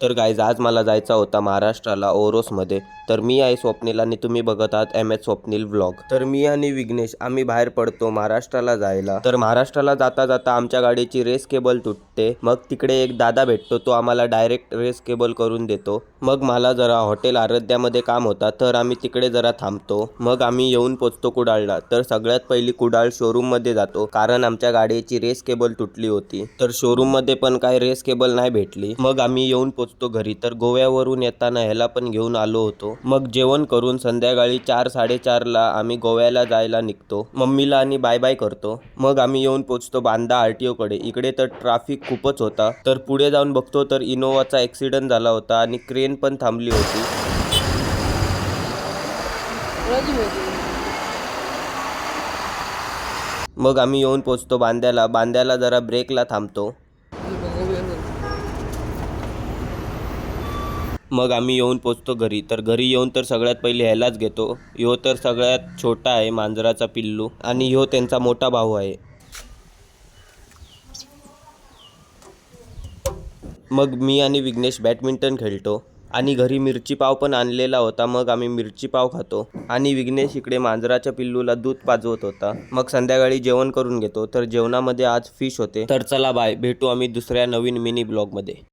तर गाईज आज मला जायचा होता महाराष्ट्राला ओरोसमध्ये. तर मी आहे स्वप्नील आणि तुम्ही बघत आहात MS स्वप्नील व्लॉग. तर मी आणि विघ्नेश आम्ही बाहेर पडतो महाराष्ट्राला जायला. तर महाराष्ट्राला जाता जाता आमच्या गाडीची रेस केबल तुटते. मग तिकडे एक दादा भेटतो, तो आम्हाला डायरेक्ट रेस केबल करून देतो. मग मला जरा हॉटेल आराध्यामध्ये काम होता, तर आम्ही तिकडे जरा थांबतो. मग आम्ही येऊन पोचतो कुडाळला. तर सगळ्यात पहिली कुडाळ शोरूममध्ये जातो, कारण आमच्या गाडीची रेस केबल तुटली होती. तर शोरूममध्ये पण काय रेस केबल नाही भेटली. मग आम्ही येऊन पोचतो घरी. तर गोव्यावरून येताना ह्याला पण घेऊन आलो होतो. मग जेवण करून संध्याकाळी 4-4:30ला आम्ही गोव्याला जायला निघतो. मम्मीला आणि बाय बाय करतो. मग आम्ही येऊन पोचतो बांदा RTO कडे. इकडे तर ट्रॅफिक खूपच होता. तर पुढे जाऊन बघतो तर इनोवाचा ॲक्सिडेंट झाला होता आणि क्रेन पण थांबली होती. मग आम्ही येऊन पोचतो बांद्याला जरा ब्रेकला थांबतो. मग आम्ही येऊन पोचतो घरी. तर घरी येऊन तर सगळ्यात पहिले ह्यालाच घेतो. ह्यो तर सगळ्यात छोटा आहे, मांजराचा पिल्लू, आणि ह्यो त्यांचा मोठा भाऊ आहे. मग मी आणि विघ्नेश बॅडमिंटन खेळतो आणि घरी मिरची पाव पण आणलेला होता. मग आम्ही मिरची पाव खातो आणि विघ्नेश इकडे मांजराच्या पिल्लूला दूध पाजवत होता. मग संध्याकाळी जेवण करून घेतो. तर जेवणामध्ये आज फिश होते. तर चला बाय, भेटू आम्ही दुसऱ्या नवीन मिनी ब्लॉगमध्ये.